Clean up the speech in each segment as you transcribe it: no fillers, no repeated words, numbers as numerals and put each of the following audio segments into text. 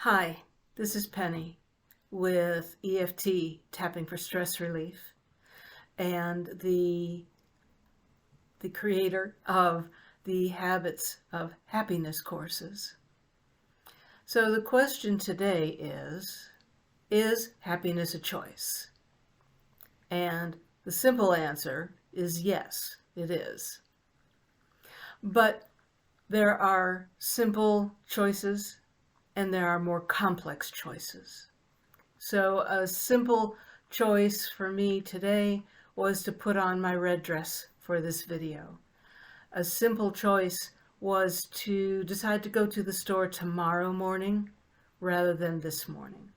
Hi, this is Penny with EFT, Tapping for Stress Relief, and the creator of the Habits of Happiness courses. So the question today is happiness a choice? And the simple answer is yes, it is. But there are simple choices and there are more complex choices. So a simple choice for me today was to put on my red dress for this video. A simple choice was to decide to go to the store tomorrow morning rather than this morning.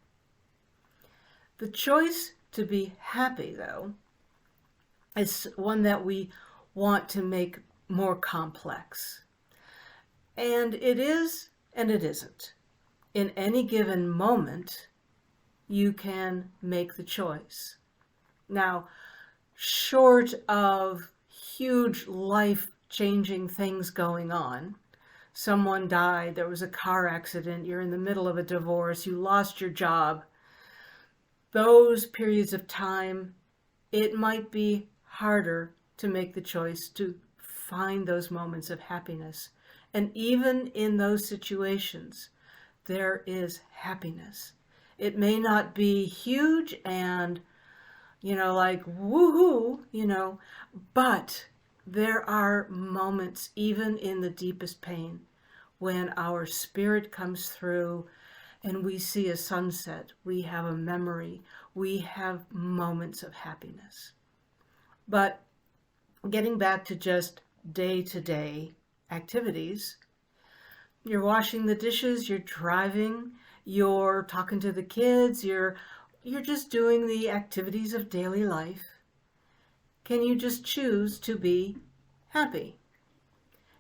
The choice to be happy, though, is one that we want to make more complex. And it is and it isn't. In any given moment, you can make the choice. Now, short of huge life-changing things going on, someone died, there was a car accident, you're in the middle of a divorce, you lost your job, those periods of time, it might be harder to make the choice to find those moments of happiness. And even in those situations, there is happiness. It may not be huge and, like woohoo, but there are moments, even in the deepest pain, when our spirit comes through and we see a sunset, we have a memory, we have moments of happiness. But getting back to just day-to-day activities, you're washing the dishes, you're driving, you're talking to the kids, you're just doing the activities of daily life. Can you just choose to be happy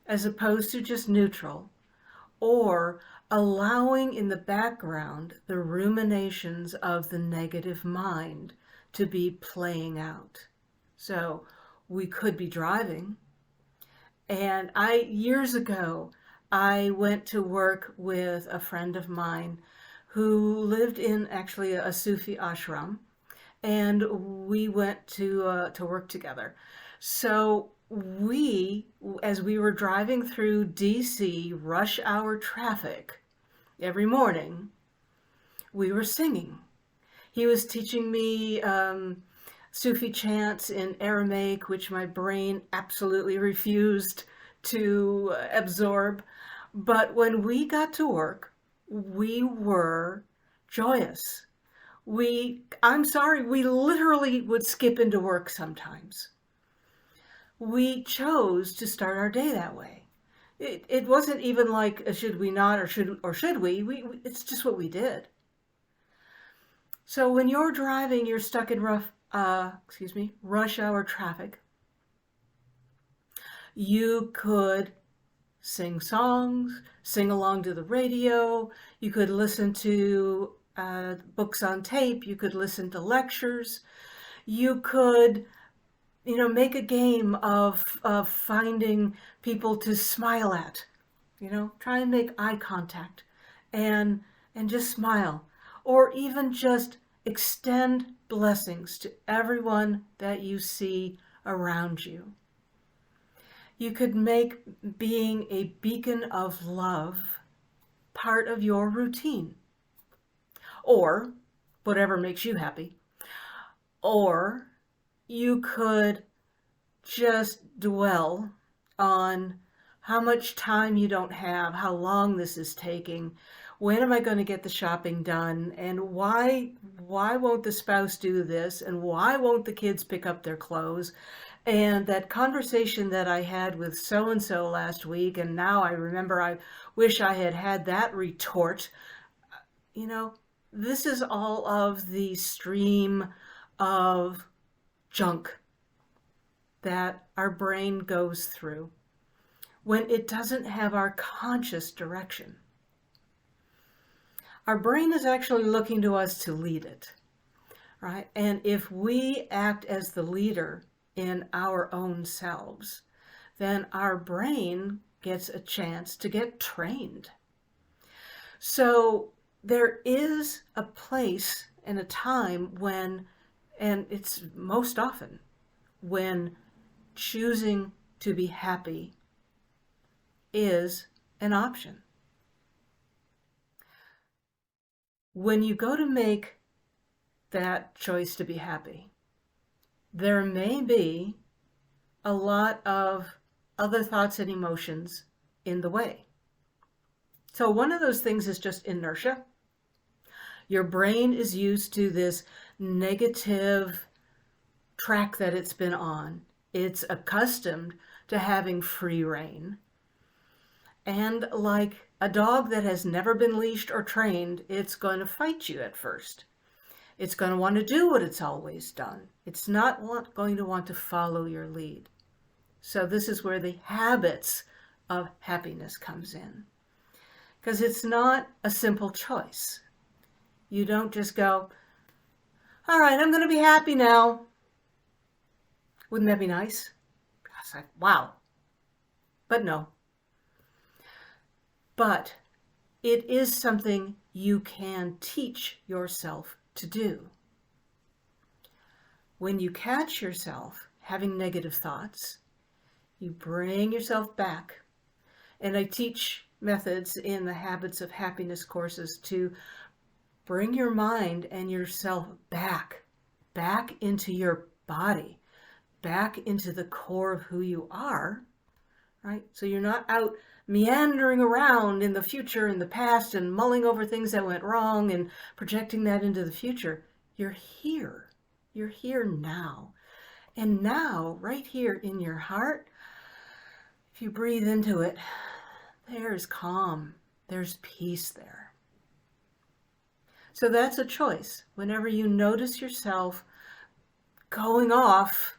as opposed to just neutral, or allowing in the background the ruminations of the negative mind to be playing out? So we could be driving, and years ago, I went to work with a friend of mine who lived in actually a Sufi ashram, and we went to work together. So as we were driving through DC rush hour traffic every morning, we were singing. He was teaching me Sufi chants in Aramaic, which my brain absolutely refused to absorb. But when we got to work, we were joyous. I'm sorry, we literally would skip into work sometimes. We chose to start our day that way. It wasn't even like, should we not, or should we? It's just what we did. So when you're driving, you're stuck in rush hour traffic. You could sing songs, sing along to the radio, you could listen to books on tape, you could listen to lectures, you could, make a game of finding people to smile at, try and make eye contact and just smile, or even just extend blessings to everyone that you see around you. You could make being a beacon of love part of your routine, or whatever makes you happy. Or you could just dwell on how much time you don't have, how long this is taking, when am I going to get the shopping done, and why won't the spouse do this, and why won't the kids pick up their clothes? And that conversation that I had with so-and-so last week, and now I remember I wish I had had that retort. This is all of the stream of junk that our brain goes through when it doesn't have our conscious direction. Our brain is actually looking to us to lead it, right? And if we act as the leader in our own selves, then our brain gets a chance to get trained. So there is a place and a time when, and it's most often, when choosing to be happy is an option. When you go to make that choice to be happy, there may be a lot of other thoughts and emotions in the way. So one of those things is just inertia. Your brain is used to this negative track that it's been on. It's accustomed to having free rein. And like a dog that has never been leashed or trained, it's going to fight you at first. It's going to want to do what it's always done. It's not going to want to follow your lead. So this is where the habits of happiness comes in. Because it's not a simple choice. You don't just go, all right, I'm going to be happy now. Wouldn't that be nice? It's like, wow. But no. But it is something you can teach yourself to do. When you catch yourself having negative thoughts, you bring yourself back. And I teach methods in the Habits of Happiness courses to bring your mind and yourself back into your body, back into the core of who you are, right? So you're not out meandering around in the future and the past and mulling over things that went wrong and projecting that into the future. You're here. You're here now. And now, right here in your heart, if you breathe into it, there's calm. There's peace there. So that's a choice. Whenever you notice yourself going off,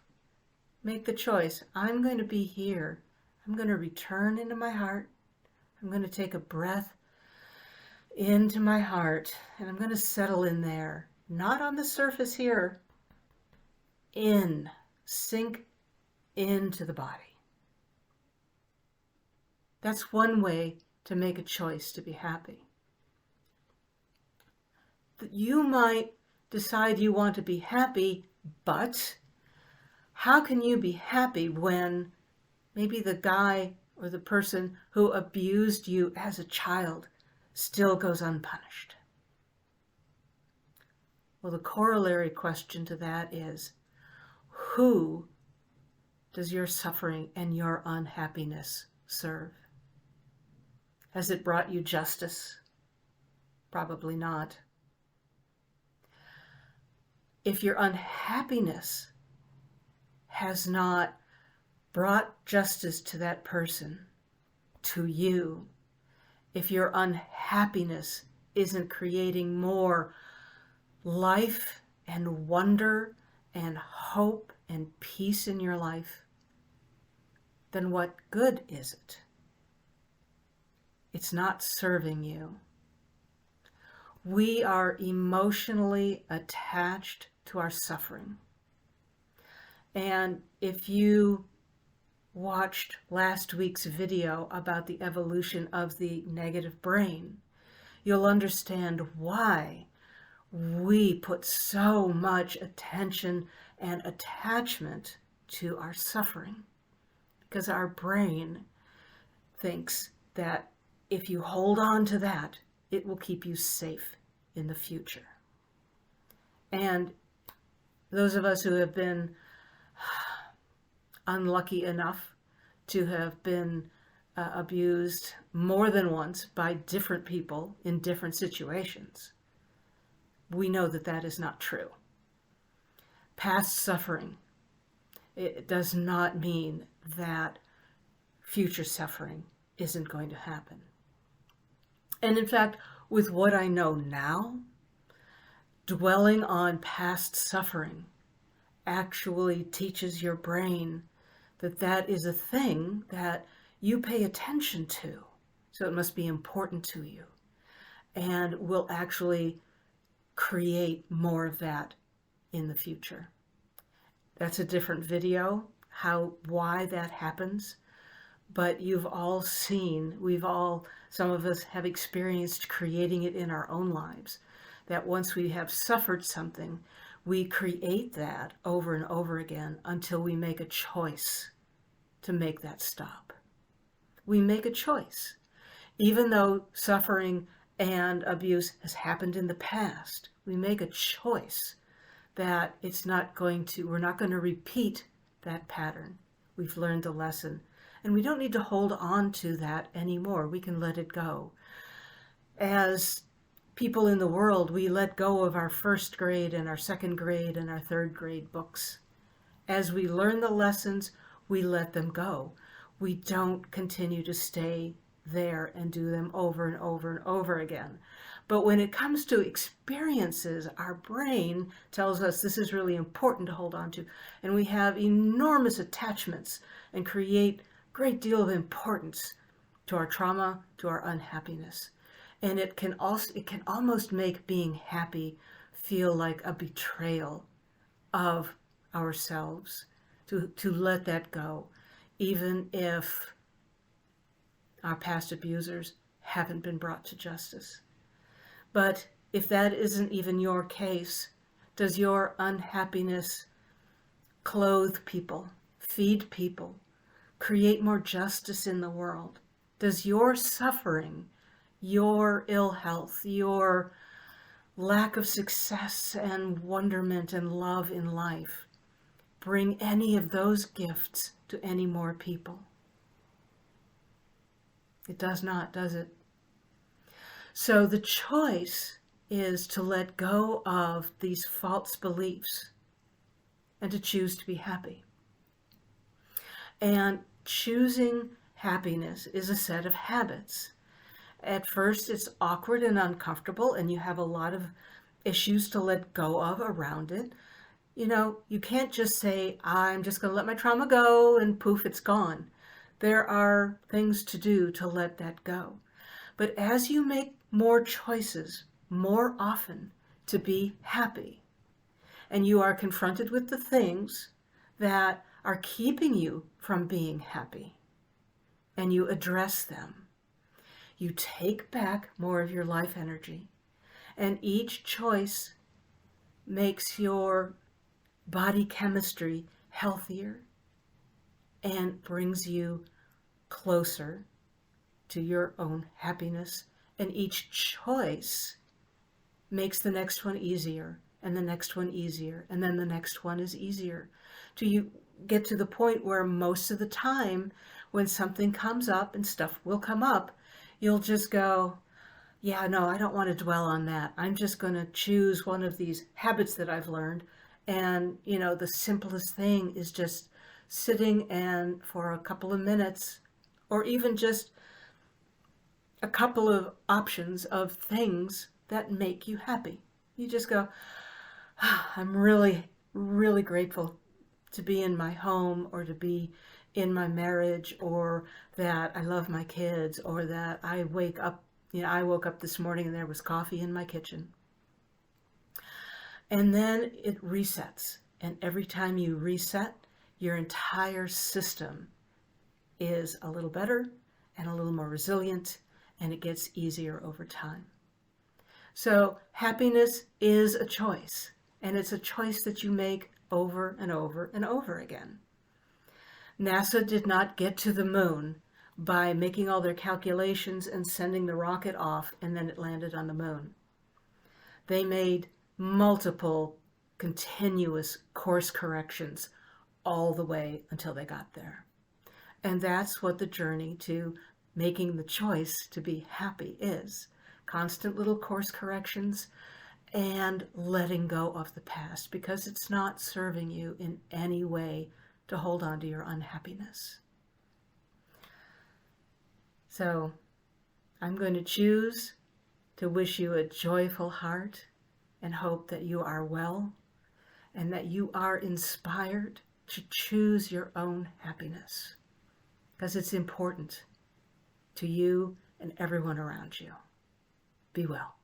make the choice. I'm going to be here. I'm going to return into my heart. I'm going to take a breath into my heart, and I'm going to settle in there. Not on the surface here. Sink into the body. That's one way to make a choice to be happy. You might decide you want to be happy, but how can you be happy when maybe the guy or the person who abused you as a child still goes unpunished? Well, the corollary question to that is, who does your suffering and your unhappiness serve? Has it brought you justice? Probably not. If your unhappiness has not brought justice to that person, to you, if your unhappiness isn't creating more life and wonder and hope and peace in your life, then what good is it? It's not serving you. We are emotionally attached to our suffering. And if you watched last week's video about the evolution of the negative brain, you'll understand why we put so much attention and attachment to our suffering. Because our brain thinks that if you hold on to that, it will keep you safe in the future. And those of us who have been unlucky enough to have been abused more than once by different people in different situations, we know that that is not true. Past suffering, it does not mean that future suffering isn't going to happen. And in fact, with what I know now, dwelling on past suffering actually teaches your brain that that is a thing that you pay attention to. So it must be important to you and will actually create more of that in the future. That's a different video, why that happens. But we've all Some of us have experienced creating it in our own lives, that once we have suffered something, we create that over and over again until we make a choice to make that stop. We make a choice. Even though suffering and abuse has happened in the past, we make a choice that we're not going to repeat that pattern. We've learned the lesson, and we don't need to hold on to that anymore. We can let it go. As people in the world, we let go of our first grade and our second grade and our third grade books. As we learn the lessons, we let them go. We don't continue to stay there and do them over and over and over again. But when it comes to experiences, our brain tells us this is really important to hold on to. And we have enormous attachments and create a great deal of importance to our trauma, to our unhappiness. And it can almost make being happy feel like a betrayal of ourselves, to let that go, even if our past abusers haven't been brought to justice. But if that isn't even your case, does your unhappiness clothe people, feed people, create more justice in the world? Does your suffering, your ill health, your lack of success and wonderment and love in life bring any of those gifts to any more people? It does not, does it? So the choice is to let go of these false beliefs and to choose to be happy. And choosing happiness is a set of habits. At first, it's awkward and uncomfortable, and you have a lot of issues to let go of around it. You know, you can't just say, I'm just going to let my trauma go, and poof, it's gone. There are things to do to let that go. But as you make more choices, more often, to be happy, and you are confronted with the things that are keeping you from being happy, and you address them, you take back more of your life energy, and each choice makes your body chemistry healthier and brings you closer to your own happiness. And each choice makes the next one easier, and the next one easier, and then the next one is easier, till you get to the point where most of the time when something comes up, and stuff will come up, you'll just go, yeah, no, I don't want to dwell on that. I'm just going to choose one of these habits that I've learned. And, you know, the simplest thing is just sitting and for a couple of minutes, or even just a couple of options of things that make you happy. You just go, I'm really, really grateful to be in my home, or to be in my marriage, or that I love my kids, or that I wake up, I woke up this morning and there was coffee in my kitchen. And then it resets. And every time you reset, your entire system is a little better and a little more resilient, and it gets easier over time. So happiness is a choice, and it's a choice that you make over and over and over again. NASA did not get to the moon by making all their calculations and sending the rocket off, and then it landed on the moon. They made multiple continuous course corrections all the way until they got there. And that's what the journey to making the choice to be happy is. Constant little course corrections and letting go of the past, because it's not serving you in any way to hold on to your unhappiness. So I'm going to choose to wish you a joyful heart and hope that you are well and that you are inspired to choose your own happiness, because it's important to you and everyone around you. Be well.